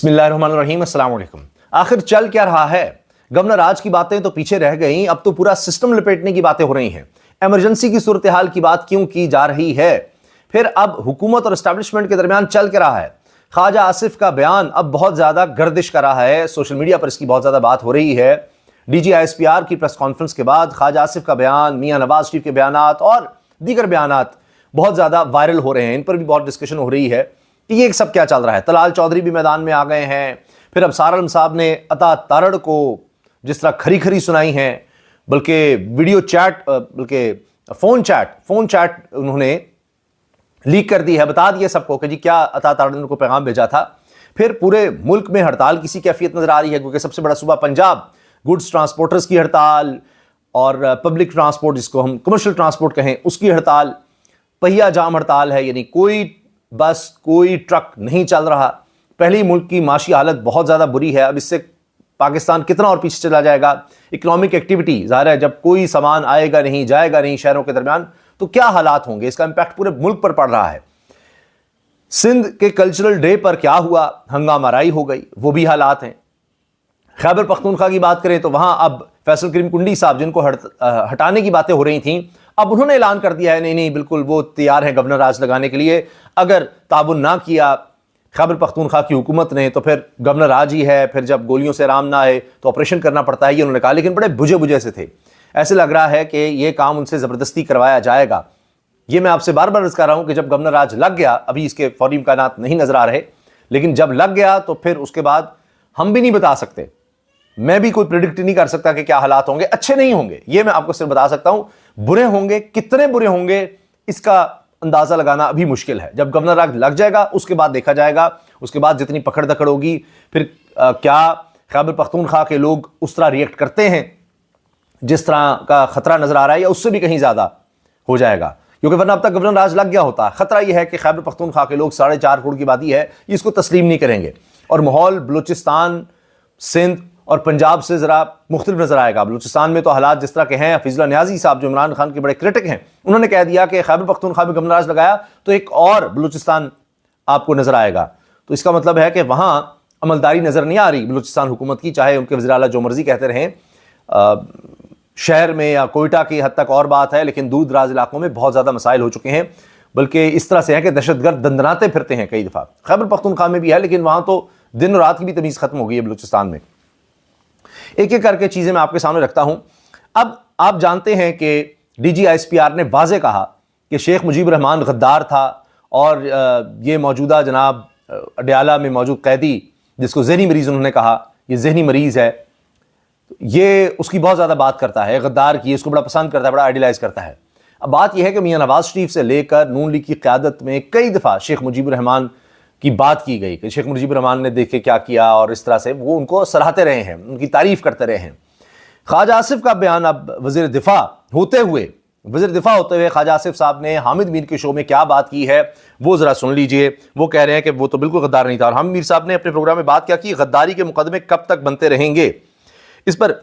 बिस्मिल्लाहिर्रहमानिर्रहीम, अस्सलाम वालेकुम। आखिर चल क्या रहा है? गवर्नर राज की बातें तो पीछे रह गई, अब तो पूरा सिस्टम लपेटने की बातें हो रही हैं। इमरजेंसी की सूरत हाल की बात क्यों की जा रही है? फिर अब हुकूमत और एस्टैब्लिशमेंट के दरमियान चल क्या रहा है? ख्वाजा आसिफ का बयान अब बहुत ज्यादा गर्दिश कर रहा है, सोशल मीडिया पर इसकी बहुत ज्यादा बात हो रही है। DGISPR की प्रेस कॉन्फ्रेंस के बाद ख्वाजा आसिफ का बयान, मियां नवाज शरीफ के बयानात और दीगर बयानात बहुत ज्यादा वायरल हो रहे हैं। इन पर भी बहुत डिस्कशन हो रही है कि ये सब क्या चल रहा है। तलाल चौधरी भी मैदान में आ गए हैं। फिर अब सार आलम साहब ने अता तारड़ को जिस तरह खरी खरी सुनाई है, बल्कि वीडियो चैट, बल्कि फोन चैट उन्होंने लीक कर दी है, बता दिया सबको कि जी क्या अता तारड़ ने उनको पैगाम भेजा था। फिर पूरे मुल्क में हड़ताल की सी कैफियत नजर आ रही है, क्योंकि सबसे बड़ा सूबा पंजाब, गुड्स ट्रांसपोर्टर्स की हड़ताल और पब्लिक ट्रांसपोर्ट, जिसको हम कमर्शियल ट्रांसपोर्ट कहें, उसकी हड़ताल, पहिया जाम हड़ताल है, यानी कोई बस कोई ट्रक नहीं चल रहा। पहले ही मुल्क की माशी हालत बहुत ज़्यादा बुरी है, अब इससे पाकिस्तान कितना और पीछे चला जाएगा। इकोनॉमिक एक्टिविटी ज़ाहिर है, जब कोई सामान आएगा नहीं जाएगा नहीं शहरों के दरमियान, तो क्या हालात होंगे, इसका इंपैक्ट पूरे मुल्क पर पड़ रहा है। सिंध के कल्चरल डे पर क्या हुआ, हंगामाराई हो गई, वो भी हालात हैं। खैबर पख्तूनख्वा की बात करें तो वहां अब फैसल करीम कुंडी साहब, जिनको हटाने की बातें हो रही थीं, अब उन्होंने ऐलान कर दिया है नहीं बिल्कुल वो तैयार है गवर्नर राज लगाने के लिए। अगर ताबुन ना किया खैबर पख्तूनख्वा की हुकूमत ने तो फिर गवर्नर राज ही है, फिर जब गोलियों से आराम ना आए तो ऑपरेशन करना पड़ता है, ये उन्होंने कहा। लेकिन बड़े बुझे बुझे से थे, ऐसे लग रहा है कि ये काम उनसे ज़बरदस्ती करवाया जाएगा। ये मैं आपसे बार बार अर्ज कर रहा हूं कि जब गवर्नर राज लग गया, अभी इसके फौरी इम्कानात नहीं नजर आ रहे, लेकिन जब लग गया तो फिर उसके बाद हम भी नहीं बता सकते, मैं भी कोई प्रिडिक्ट नहीं कर सकता कि क्या हालात होंगे। अच्छे नहीं होंगे, ये मैं आपको सिर्फ बता सकता हूं। बुरे होंगे, कितने बुरे होंगे इसका अंदाजा लगाना अभी मुश्किल है। जब गवर्नर राज लग जाएगा उसके बाद देखा जाएगा, उसके बाद जितनी पकड़ दकड़ होगी, फिर क्या खैबर पख्तूनख्वा के लोग उस तरह रिएक्ट करते हैं जिस तरह का खतरा नजर आ रहा है, या उससे भी कहीं ज्यादा हो जाएगा। क्योंकि वरना अब तक गवर्नर राज लग गया होता। खतरा यह है कि खैबर पख्तूनख्वा के लोग 4.5 करोड़ की आबादी है, इसको तस्लीम नहीं करेंगे और माहौल बलूचिस्तान, सिंध और पंजाब से जरा मुख्तलिफ नजर आएगा। बलूचिस्तान में तो हालात जिस तरह के हैं, हफीजुल्लाह नियाज़ी साहब जो इमरान खान के बड़े क्रिटिक हैं, उन्होंने कह दिया कि खैबर पख्तूनख्वा में गवर्नर राज लगाया तो एक और बलूचिस्तान आपको नजर आएगा। तो इसका मतलब है कि वहां अमलदारी नजर नहीं आ रही बलूचिस्तान हुकूमत की, चाहे उनके वज़ीर आला जो मर्जी कहते रहें। शहर में या कोयटा की हद तक और बात है, लेकिन दूर दराज इलाकों में बहुत ज़्यादा मसाइल हो चुके हैं। बल्कि इस तरह से है कि दहशतगर्द दंदनाते फिरते हैं कई दफ़ा। खैबर पख्तूनख्वा में भी है, लेकिन वहाँ तो दिन और रात की भी तमीज़ ख़त्म हो गई है बलूचिस्तान में। एक एक करके चीज़ें मैं आपके सामने रखता हूँ। अब आप जानते हैं कि DGISPR ने वाज़े कहा कि शेख मुजीब रहमान गद्दार था, और ये मौजूदा जनाब अडयाला में मौजूद कैदी, जिसको जहनी मरीज़ उन्होंने कहा, ये जहनी मरीज़ है, ये उसकी बहुत ज़्यादा बात करता है, गद्दार की, इसको बड़ा पसंद करता है, बड़ा आइडियलाइज करता है। अब बात यह है कि मियां नवाज शरीफ से लेकर नून लीग की क़यादत में कई दफ़ा शेख मुजीब रहमान की बात की गई कि शेख मुजीब रहमान ने देखे क्या किया, और इस तरह से वो उनको सराहते रहे हैं, उनकी तारीफ़ करते रहे हैं। ख्वाजा आसिफ का बयान अब वज़ीर दिफा होते हुए ख्वाजा आसिफ साहब ने हामिद मीर के शो में क्या बात की है वो ज़रा सुन लीजिए। वो कह रहे हैं कि वो तो बिल्कुल गद्दार नहीं था, और हामिद मीर साहब ने अपने प्रोग्राम में बात क्या की, गद्दारी के मुकदमे कब तक बनते रहेंगे। इस पर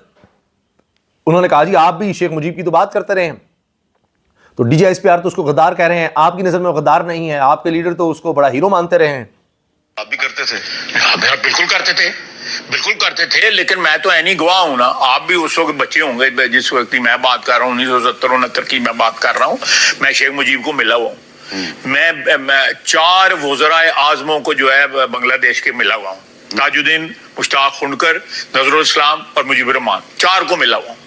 उन्होंने कहा जी आप भी शेख मुजीब की तो बात करते रहे हैं, तो DGISPR तो उसको गद्दार कह रहे हैं, आपकी नजर में वो गद्दार नहीं है, आपके लीडर तो उसको बड़ा हीरो मानते रहे हैं। आप भी करते थे? आप बिल्कुल करते थे, लेकिन मैं तो ऐनी गवाह हूं ना। आप भी उस वक्त बच्चे होंगे जिस वक्त की मैं बात कर रहा हूँ, 1970-69 की मैं बात कर रहा हूँ। मैं शेख मुजीब को मिला हुआ हूँ। मैं 4 वज़राए आज़मों को जो है बांग्लादेश के मिला हुआ हूँ, ताजुद्दीन, मुश्ताक खुंडकर, नजरुल इस्लाम और मुजीब रहमान, 4 को मिला हुआ हूँ।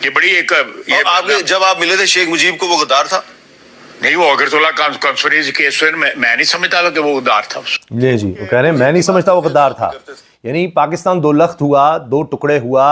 ये बड़ी एक ये आपके जब आप मिले थे शेख मुजीब को, वो गद्दार था? नहीं, वो अगरतला कॉन्फ्रेंस केस में मैं नहीं समझता कि वो गद्दार था। जी जी, वो कह रहे हैं मैं नहीं समझता वो गद्दार था। यानी पाकिस्तान दो लख्त हुआ, 2 टुकड़े हुआ,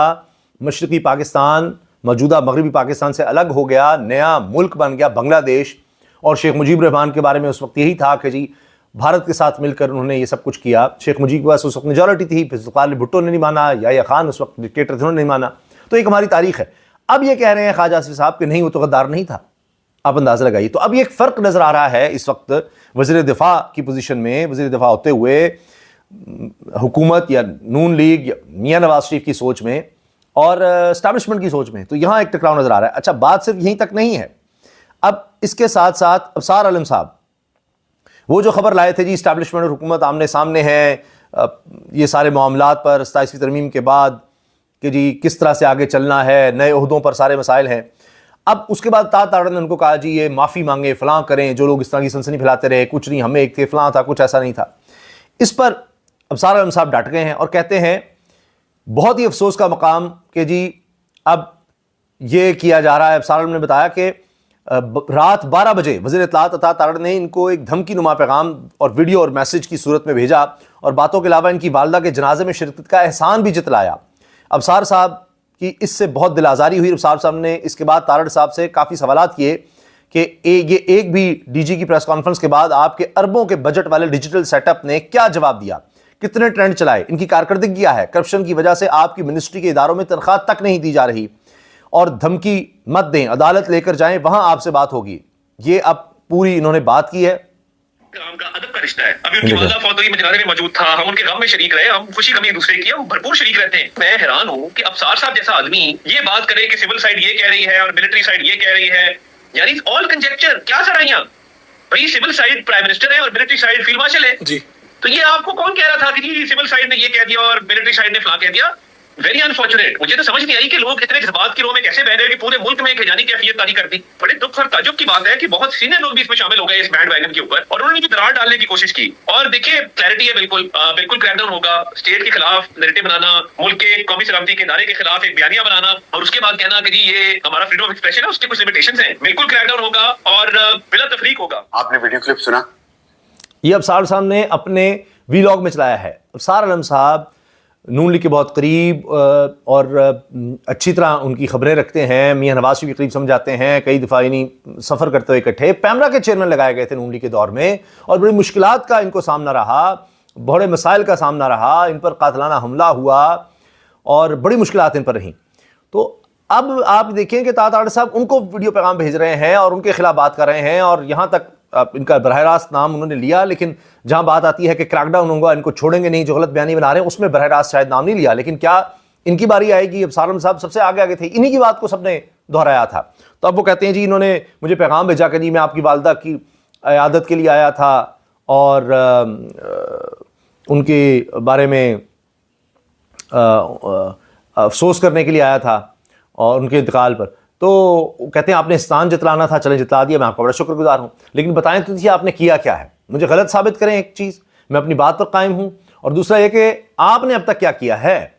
मशरकी पाकिस्तान मौजूदा मगरबी पाकिस्तान से अलग हो गया, नया मुल्क बन गया बांग्लादेश। और शेख मुजीब रहमान के बारे में उस वक्त यही था कि जी भारत के साथ मिलकर उन्होंने ये सब कुछ किया। शेख मुजीब के पास उस वक्त मेजॉरिटी थी, जुल्फ़िकार भुट्टो ने नहीं माना, या खान उस वक्त डिक्टेटर थे, उन्होंने नहीं माना। तो एक हमारी तारीख है। अब ये कह रहे हैं ख्वाजा आसिफ साहब कि नहीं वो तो गद्दार नहीं था। आप अंदाजा लगाइए। तो अब ये एक फ़र्क नज़र आ रहा है इस वक्त वज़ीर दिफा की पोजीशन में, वज़ीर दिफा होते हुए हुकूमत या नून लीग या मियां नवाज शरीफ की सोच में और एस्टैब्लिशमेंट की सोच में। तो यहाँ एक टकराव नज़र आ रहा है। अच्छा, बात सिर्फ यहीं तक नहीं है, अब इसके साथ साथ अब सार आलम साहब वो जो खबर लाए थे जी, एस्टैब्लिशमेंट और हुकूमत आमने सामने है, ये सारे मामलात पर 27वीं तरमीम के बाद कि जी किस तरह से आगे चलना है, नए ओहदों पर सारे मसाइल हैं। अब उसके बाद ताड़ ने उनको कहा जी ये माफ़ी मांगे, फ़लाँ करें, जो लोग इस तरह की सनसनी फैलाते रहे, कुछ नहीं, हमें एक थे, फ़लाँ था, कुछ ऐसा नहीं था। इस पर अबसार आलम साहब डट गए हैं और कहते हैं बहुत ही अफसोस का मकाम कि जी अब ये किया जा रहा है। अबसार आलम ने बताया कि रात 12 बजे वज़ीर इत्तलात अता तारड़ ने इनको एक धमकी नुमा पैगाम और वीडियो और मैसेज की सूरत में भेजा और बातों के अलावा इनकी वालदा के जनाजे में शिरकत का एहसान भी जतलाया। अबसार साहब की इससे बहुत दिल आज़ारी हुई। अबसार साहब ने इसके बाद तारड़ साहब से काफ़ी सवालात किए कि ये एक भी डीजी की प्रेस कॉन्फ्रेंस के बाद आपके अरबों के बजट वाले डिजिटल सेटअप ने क्या जवाब दिया, कितने ट्रेंड चलाए, इनकी कारकर्दगी क्या है, करप्शन की वजह से आपकी मिनिस्ट्री के इदारों में तनख्वाह तक नहीं दी जा रही, और धमकी मत दें, अदालत लेकर जाएं, वहां आपसे बात होगी। ये अब पूरी इन्होंने बात की है। काम का अदब का रिश्ता है। अभी उनकी वालदा फौत हुई, मैं जनाजे में मौजूद था, हम उनके गम में शरीक रहे, हम खुशी गमी एक दूसरे की हम भरपूर शरीक रहते हैं। मैं हैरान हूँ कि अबसार साहब जैसा आदमी ये बात करे कि सिविल साइड ये कह रही है और मिलिट्री साइड ये कह रही है, यानी ऑल कंजेक्चर। क्या सर यहाँ भाई, सिविल साइड प्राइम मिनिस्टर है और मिलिट्री साइड फील्ड मार्शल है जी। तो ये आपको कौन कह रहा था कि जी सिविल साइड ने ये कह दिया और मिलिट्री साइड ने फलां कह दिया? Very unfortunate. मुझे तो समझ नहीं आई कि लोग इतने जज्बात की रो में कैसे बह रहे हैं कि पूरे मुल्क में खजानी कैफियत तारी कर दी। बड़े दुख और ताजुब की बात है कि बहुत सीनियर लोग भी इसमें शामिल हो गए इस बैंड वैगन के ऊपर, और उन्होंने भी दरार डालने की कोशिश की। और देखिए क्लैरिटी है, बिल्कुल क्रैकडाउन होगा, स्टेट के खिलाफ नैरेटिव बनाना, मुल्क के कौमी सलामती के इदारे के खिलाफ एक बयानिया बनाना, और उसके बाद कहना कि जी ये हमारा फ्रीडम ऑफ एक्सप्रेशन है, उसके कुछ लिमिटेशंस हैं। बिल्कुल क्रैकडाउन होगा और बिला तफरीक होगा। आपने वीडियो क्लिप सुना? ये अबसार साहब ने अपने वीलॉग में चलाया है। अबसार आलम साहब नून लीग के बहुत करीब और अच्छी तरह उनकी खबरें रखते हैं, मियां नवाज भी करीब समझाते हैं, कई दफ़ा इन्हीं सफ़र करते हुए इकट्ठे पैमरा के चेयरमैन लगाए गए थे नून लीग के दौर में, और बड़ी मुश्किलात का इनको सामना रहा, बड़े मसाइल का सामना रहा, इन पर कातलाना हमला हुआ और बड़ी मुश्किलात इन पर रहीं। तो अब आप देखें कि ताड़ साहब उनको वीडियो पैगाम भेज रहे हैं और उनके खिलाफ बात कर रहे हैं, और यहाँ तक इनका बरह रास्त नाम उन्होंने लिया, लेकिन जहां बात आती है कि क्रैकडाउन होगा, इनको छोड़ेंगे नहीं, जो गलत बयानी बना रहे हैं, उसमें बरह रास्त शायद नाम नहीं लिया। लेकिन क्या इनकी बारी आएगी? अब सालम साहब सबसे आगे थे, इन्हीं की बात को सबने दोहराया था। तो अब वो कहते हैं जी इन्होंने मुझे पैगाम भेजा कि जी मैं आपकी वालदा की इयादत के लिए आया था और उनके बारे में अफसोस करने के लिए आया था और उनके इंतकाल पर। तो कहते हैं आपने एहसान जतलाना था, चलें जतला दिया, मैं आपका बड़ा शुक्रगुजार हूँ, लेकिन बताएं तो आपने किया क्या है, मुझे गलत साबित करें। एक चीज़, मैं अपनी बात पर कायम हूँ, और दूसरा यह कि आपने अब तक क्या किया है,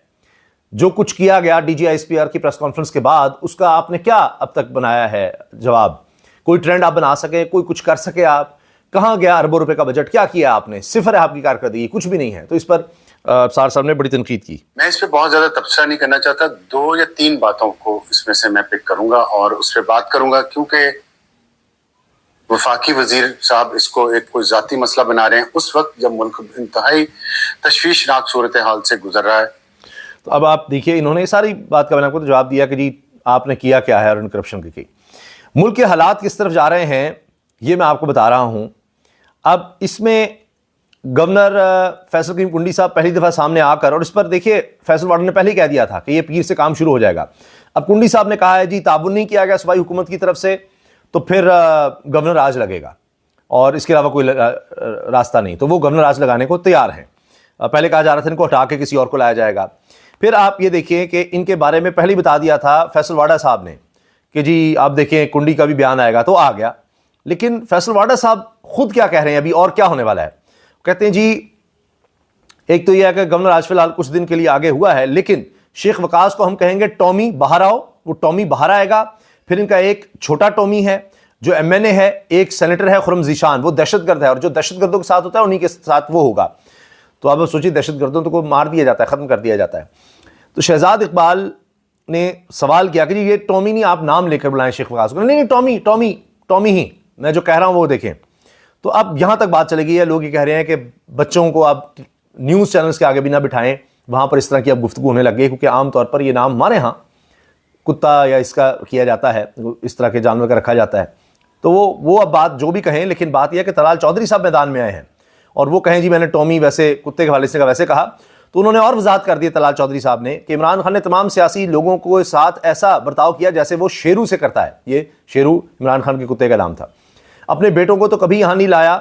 जो कुछ किया गया DGISPR की प्रेस कॉन्फ्रेंस के बाद, उसका आपने क्या अब तक बनाया है जवाब? कोई ट्रेंड आप बना सके, कोई कुछ कर सके? आप कहाँ गया अरबों रुपए का बजट, क्या किया आपने? सिफर है आपकी कारकर्दगी, कुछ भी नहीं है। तो इस पर सार साहब ने बड़ी तनकीद की। मैं इस पर बहुत ज्यादा तबसरा नहीं करना चाहता, 2 या 3 बातों को इसमें से मैं पिक करूंगा और उस पर बात करूंगा, क्योंकि वफाकी वजीर साहब इसको एक कोई जाती मसला बना रहे हैं उस वक्त जब मुल्क इंतहाई तशवीशनाक सूरत हाल से गुजर रहा है। तो अब आप देखिए, इन्होंने सारी बात का मैंने आपको जवाब दिया कि जी आपने किया क्या है और करप्शन की। मुल्क के हालात किस तरफ जा रहे हैं ये मैं आपको बता रहा हूँ। अब इसमें गवर्नर फैसल करीम कुंडी साहब पहली दफ़ा सामने आकर, और इस पर देखिए फैसल वार्डन ने पहले ही कह दिया था कि ये पीर से काम शुरू हो जाएगा। अब कुंडी साहब ने कहा है जी ताबुन नहीं किया गया सूबाई हुकूमत की तरफ से, तो फिर गवर्नर राज लगेगा और इसके अलावा कोई रास्ता नहीं। तो वो गवर्नर राज लगाने को तैयार हैं। पहले कहा जा रहा था इनको हटा के किसी और को लाया जाएगा। फिर आप ये देखिए कि इनके बारे में पहले बता दिया था फैसल वाडा साहब ने कि जी आप देखें कुंडी का भी बयान आएगा, तो आ गया। लेकिन फैसल वाडा साहब खुद क्या कह रहे हैं अभी और क्या होने वाला है? कहते हैं जी एक तो यह है कि गवर्नर आज फिलहाल कुछ दिन के लिए आगे हुआ है, लेकिन शेख वकास को हम कहेंगे टॉमी बाहर आओ, वो टॉमी बाहर आएगा। फिर इनका एक छोटा टॉमी है जो MNA है, एक सेनेटर है खुरम जीशान, वो दहशतगर्द है, और जो दहशतगर्दों के साथ होता है उन्हीं के साथ वो होगा। तो अब सोचिए दहशतगर्दों को मार दिया जाता है, ख़त्म कर दिया जाता है। तो शहजाद इकबाल ने सवाल किया कि जी ये टॉमी नहीं, आप नाम लेकर बुलाएं शेख वकास को। नहीं टॉमी टॉमी टॉमी ही, मैं जो कह रहा हूँ वो देखें। तो अब यहाँ तक बात चली गई है, लोग ये कह रहे हैं कि बच्चों को आप न्यूज़ चैनल्स के आगे भी ना बिठाएं, वहाँ पर इस तरह की अब गुफ्तगू होने लग गई, क्योंकि आमतौर पर ये नाम हमारे यहाँ कुत्ता या इसका किया जाता है, इस तरह के जानवर का रखा जाता है। तो वो अब बात जो भी कहें, लेकिन बात यह है कि तलाल चौधरी साहब मैदान में आए हैं और वो कहें जी मैंने टॉमी वैसे कुत्ते के हवाले से वैसे कहा, तो उन्होंने और वजाहत कर दी तलाल चौधरी साहब ने कि इमरान खान ने तमाम सियासी लोगों को साथ ऐसा बर्ताव किया जैसे वो शेरू से करता है। ये शेरू इमरान खान के कुत्ते का नाम था। अपने बेटों को तो कभी यहाँ नहीं लाया,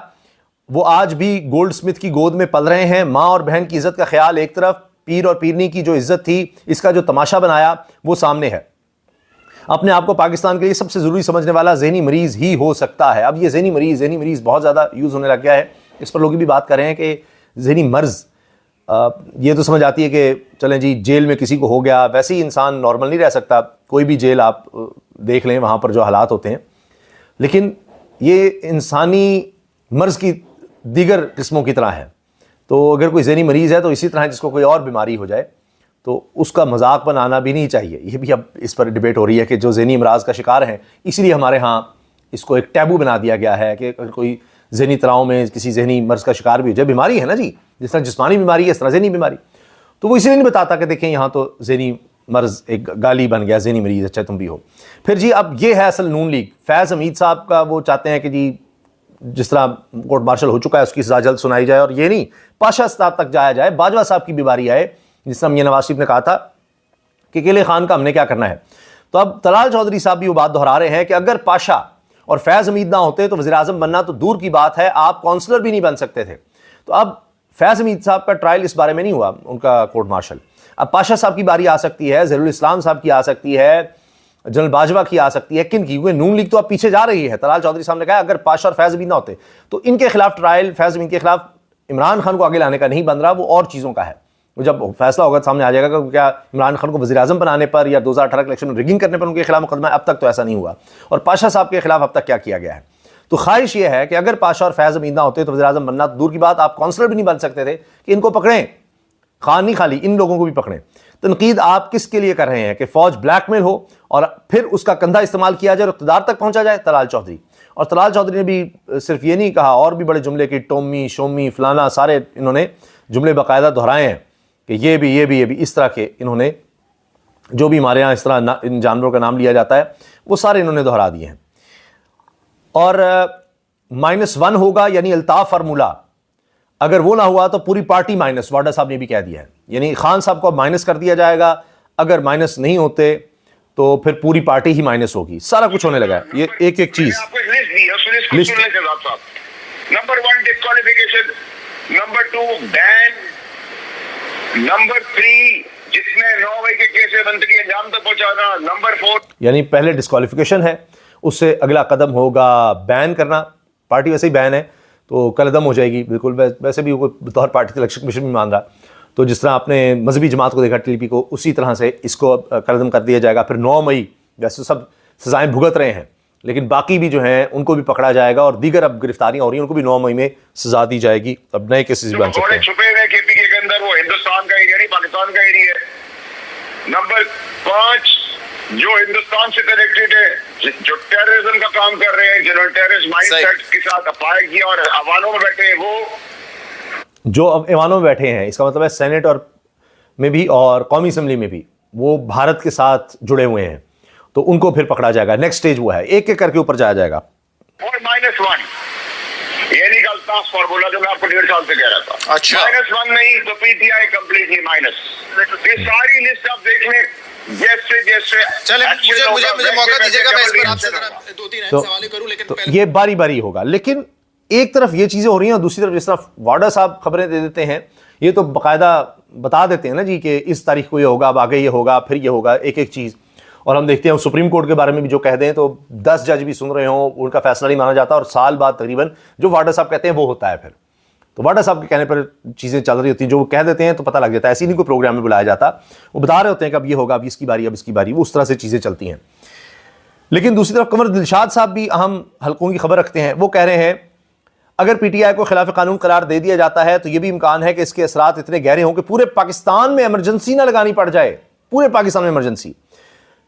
वो आज भी गोल्ड स्मिथ की गोद में पल रहे हैं। माँ और बहन की इज्जत का ख्याल एक तरफ, पीर और पीरनी की जो इज्जत थी, इसका जो तमाशा बनाया वो सामने है। अपने आप को पाकिस्तान के लिए सबसे ज़रूरी समझने वाला ज़हनी मरीज़ ही हो सकता है। अब ये ज़हनी मरीज़ बहुत ज़्यादा यूज़ होने लग गया है। इस पर लोग भी बात कर रहे हैं कि ज़हनी मर्ज़, ये तो समझ आती है कि चलें जी जेल में किसी को हो गया, वैसे ही इंसान नॉर्मल नहीं रह सकता। कोई भी जेल आप देख लें, वहाँ पर जो हालात होते हैं, लेकिन ये इंसानी मर्ज़ की दीगर किस्मों की तरह है। तो अगर कोई ज़हनी मरीज़ है तो इसी तरह जिसको कोई और बीमारी हो जाए तो उसका मजाक बनाना भी नहीं चाहिए। ये भी अब इस पर डिबेट हो रही है कि जो ज़हनी अमराज का शिकार हैं, इसीलिए हमारे यहाँ इसको एक टैबू बना दिया गया है कि अगर कोई ज़हनी तनाव में किसी ज़हनी मर्ज़ का शिकार भी हो जाए, बीमारी है ना जी, जिस तरह जिस्मानी बीमारी है इस तरह ज़हनी बीमारी, तो वो इसलिए नहीं बताता कि देखें यहाँ तो ज़हनी मर्ज़ एक गाली बन गया, ज़हनी मरीज़, अच्छा तुम भी हो। फिर जी अब ये है असल नून लीग। फैज़ हमीद साहब का वो चाहते हैं कि जी जिस तरह कोर्ट मार्शल हो चुका है उसकी सज़ा जल्द सुनाई जाए, और ये नहीं पाशा स्ताब तक जाया जाए, बाजवा साहब की बीमारी आए, जिस तरह मियां नवाज शरीफ ने कहा था कि किले खान का हमने क्या करना है। तो अब तलाल चौधरी साहब भी वो बात दोहरा रहे हैं कि अगर पाशा और फैज़ हमीद ना होते तो वज़ीर आज़म बनना तो दूर की बात है, आप काउंसलर भी नहीं बन सकते थे। तो अब फैज़ हमीद साहब का ट्रायल इस बारे में नहीं हुआ, उनका कोर्ट मार्शल। अब पाशा साहब की बारी आ सकती है, ज़हीरुल इस्लाम साहब की आ सकती है, जनरल बाजवा की आ सकती है, किन की? क्योंकि नून लीग तो अब पीछे जा रही है। तलाल चौधरी साहब ने कहा अगर पाशा और फैज़ हमीद ना होते तो इनके खिलाफ ट्रायल, फैज़ हमीद के खिलाफ इमरान खान को आगे लाने का नहीं बन रहा, वो और चीज़ों का है। वो जब फैसला होगा सामने आ जाएगा कि क्या इमरान खान को वज़ीर आज़म बनाने पर या 2018 के इलेक्शन में रिगिंग करने पर उनके खिलाफ मुकदमा है। अब तक तो ऐसा नहीं हुआ। और पाशा साहब के खिलाफ अब तक क्या किया गया है? तो ख्वाहिश ये है कि अगर पाशा और फैज़ हमीद ना होते तो वज़ीर आज़म बनना तो दूर की बात, आप काउंसलर भी नहीं बन सकते थे कि इनको पकड़ें, खान नहीं खाली इन लोगों को भी पकड़ें। तनकीद आप किसके लिए कर रहे हैं कि फौज ब्लैकमेल हो और फिर उसका कंधा इस्तेमाल किया जाए और इक़्तिदार तक पहुंचा जाए? तलाल चौधरी। और तलाल चौधरी ने भी सिर्फ ये नहीं कहा, और भी बड़े जुमले की टोमी शोमी फलाना सारे इन्होंने जुमले बाकायदा दोहराए हैं कि ये भी इस तरह के इन्होंने जो भी हमारे यहाँ इस तरह इन जानवरों का नाम लिया जाता है वो सारे इन्होंने दोहरा दिए हैं। और -1 होगा यानी अल्ताफ फार्मूला, अगर वो ना हुआ तो पूरी पार्टी माइनस, वाडा साहब ने भी कह दिया है। यानी खान साहब को माइनस कर दिया जाएगा, अगर माइनस नहीं होते तो फिर पूरी पार्टी ही माइनस होगी। सारा कुछ होने लगा है। ये एक एक चीज list. Number 1 disqualification, number 2 ban, number 3 जिसने 9 मई के केस में बंदगी अंजाम तक पहुंचाना, नंबर 4 यानी पहले डिस्क्वालिफिकेशन है, उससे अगला कदम होगा बैन करना। पार्टी वैसे ही बैन है तो कलदम हो जाएगी बिल्कुल। वैसे भी वो बतौर पार्टी इलेक्शन कमीशन भी मान रहा, तो जिस तरह आपने मजहबी जमात को देखा टीडीपी को, उसी तरह से इसको कलदम कर दिया जाएगा। फिर 9 मई वैसे सब सजाएं भुगत रहे हैं, लेकिन बाकी भी जो हैं उनको भी पकड़ा जाएगा, और दीगर अब गिरफ्तारियां हो रही हैं उनको भी 9 मई में सजा दी जाएगी। अब नए केसेस बन सकते हैं। छुपे हुए केपी के अंदर वो हिंदुस्तान का एरिया नहीं, पाकिस्तान का एरिया है। नंबर 5 जो हिंदुस्तान से कनेक्टेड है, जो टेररिज्म का काम कर रहे हैं, जिन्होंने टेररिस्ट माइंडसेट के साथ अपाय किया और अवानों में बैठे हैं, वो जो अब ऐवानों में बैठे हैं, इसका मतलब है सेनेट और में भी और कौमी असम्बली में भी वो भारत के साथ जुड़े हुए हैं, तो उनको फिर पकड़ा जाएगा। नेक्स्ट स्टेज वो है, एक एक करके ऊपर जाया जाएगा। और -1 ये निकलता फॉर्मूला जो मैं आपको 1.5 साल से कह रहा था। अच्छा, -1 नहीं तो पीटीआई कंप्लीटली माइनस। ये सारी लिस्ट आप देख लें, जैसे चले मुझे मौका दीजिएगा, मैं इस पर आपसे 2-3 सवाल करूं, लेकिन तो ये बारी बारी होगा। लेकिन एक तरफ ये चीजें हो रही हैं और दूसरी तरफ जिस तरफ वाडा साहब खबरें दे देते हैं, ये तो बाकायदा बता देते हैं ना जी कि इस तारीख को ये होगा, अब आगे ये होगा, फिर ये होगा, एक एक चीज। और हम देखते हैं सुप्रीम कोर्ट के बारे में भी जो कह दें तो 10 जज भी सुन रहे हों, उनका फैसला नहीं माना जाता, और साल बाद तकरीबन जो वाडा साहब कहते हैं वो होता है। फिर तो वाडा साहब के कहने पर चीज़ें चल रही होती हैं, जो वो कह देते हैं तो पता लग जाता है। ऐसे ही नहीं कोई प्रोग्राम में बुलाया जाता, वो बता रहे होते हैं कि अब ये होगा, अब इसकी बारी, अब इसकी बारी, वो उस तरह से चीज़ें चलती हैं। लेकिन दूसरी तरफ कंवर दिलशाद साहब भी अहम हलकों की खबर रखते हैं। वो कह रहे हैं अगर पीटीआई को खिलाफ कानून करार दे दिया जाता है तो यह भी इम्कान है कि इसके असरात इतने गहरे हों कि पूरे पाकिस्तान में इमरजेंसी ना लगानी पड़ जाए। पूरे पाकिस्तान में इमरजेंसी,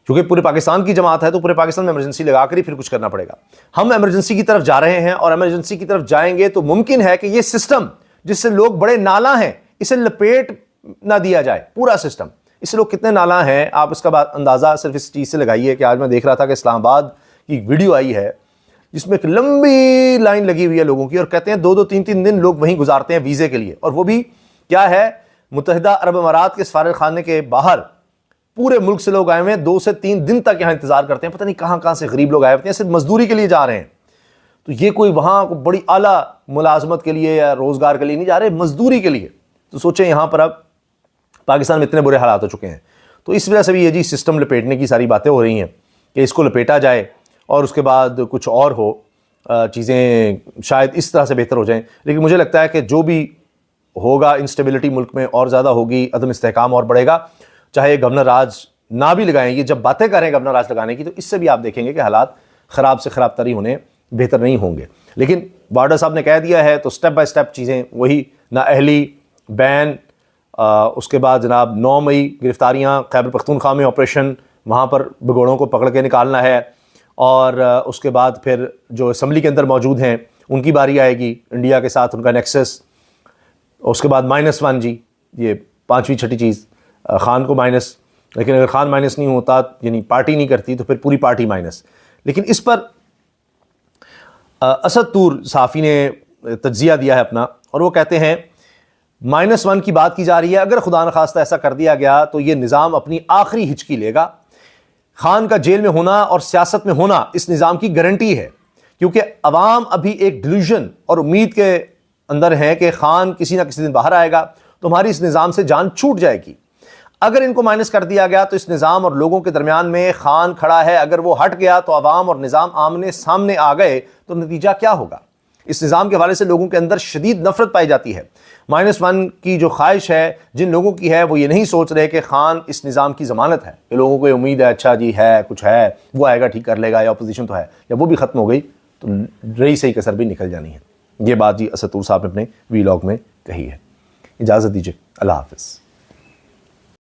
क्योंकि पूरे पाकिस्तान की जमात है तो पूरे पाकिस्तान में इमरजेंसी लगाकर ही फिर कुछ करना पड़ेगा। हम इमरजेंसी की तरफ जा रहे हैं, और इमरजेंसी की तरफ जाएंगे तो मुमकिन है कि यह सिस्टम जिससे लोग बड़े नाला हैं, इसे लपेट ना दिया जाए। पूरा सिस्टम, इससे लोग कितने नाला हैं आप इसका अंदाज़ा सिर्फ इस चीज़ से लगाइए कि आज मैं देख रहा था कि इस्लामाबाद की एक वीडियो आई है जिसमें एक लंबी लाइन लगी हुई है लोगों की, और कहते हैं 2-2 3-3 दिन लोग वहीं गुजारते हैं वीज़े के लिए। और वो भी क्या है, मुत्तहिदा अरब अमारात के सफारत खाने के बाहर पूरे मुल्क से लोग आए हुए हैं, 2 से 3 दिन तक यहाँ इंतजार करते हैं। पता नहीं कहाँ कहाँ से गरीब लोग आए होते हैं, सिर्फ मजदूरी के लिए जा रहे हैं। तो ये कोई वहाँ बड़ी आला मुलाजमत के लिए या रोज़गार के लिए नहीं जा रहे, मजदूरी के लिए। तो सोचें यहाँ पर अब पाकिस्तान में इतने बुरे हालात हो चुके हैं, तो इस वजह से भी ये जी सिस्टम लपेटने की सारी बातें हो रही हैं कि इसको लपेटा जाए और उसके बाद कुछ और हो, चीज़ें शायद इस तरह से बेहतर हो जाएं। लेकिन मुझे लगता है कि जो भी होगा, इंस्टेबिलिटी मुल्क में और ज़्यादा होगी, अदम इस्तेहकाम और बढ़ेगा। चाहे गवर्नर राज ना भी लगाएंगे, जब बातें करें गवर्नर राज लगाने की, तो इससे भी आप देखेंगे कि हालात ख़राब से ख़राब तरी होने, बेहतर नहीं होंगे। लेकिन वार्डर साहब ने कह दिया है तो स्टेप बाय स्टेप चीज़ें वही, नाअहली बैन, उसके बाद जनाब 9 मई गिरफ्तारियाँ, खैबर पख्तूनख्वा में ऑपरेशन, वहाँ पर भगोड़ों को पकड़ के निकालना है, और उसके बाद फिर जो असम्बली के अंदर मौजूद हैं उनकी बारी आएगी, इंडिया के साथ उनका नेक्सस। उसके बाद -1 जी, ये 5वीं 6ठी चीज़, खान को माइनस। लेकिन अगर खान माइनस नहीं होता, यानी पार्टी नहीं करती, तो फिर पूरी पार्टी माइनस। लेकिन इस पर असद तूर सहाफ़ी ने तज्ज़िया दिया है अपना, और वो कहते हैं -1 की बात की जा रही है। अगर खुदा न खास्ता ऐसा कर दिया गया तो ये निज़ाम अपनी आखिरी हिचकी लेगा। खान का जेल में होना और सियासत में होना इस निज़ाम की गारंटी है, क्योंकि अवाम अभी एक डिल्यूजन और उम्मीद के अंदर है कि खान किसी ना किसी दिन बाहर आएगा तो हमारी इस निज़ाम से जान छूट जाएगी। अगर इनको माइनस कर दिया गया तो इस निज़ाम और लोगों के दरमियान में खान खड़ा है, अगर वो हट गया तो अवाम और निज़ाम आमने सामने आ गए तो नतीजा क्या होगा। इस निज़ाम के हवाले से लोगों के अंदर शदीद नफरत पाई जाती है। -1 की जो ख्वाहिश है जिन लोगों की है, वो ये नहीं सोच रहे कि खान इस निज़ाम की ज़मानत है, कि लोगों को ये उम्मीद है अच्छा जी है, कुछ है, वो आएगा ठीक कर लेगा, या अपोजिशन तो है, या वो भी ख़त्म हो गई तो रही सही कसर भी निकल जानी है। ये बात जी असद तूर साहब ने अपने वीलॉग में कही है। इजाज़त दीजिए, अल्लाह हाफ़िज़।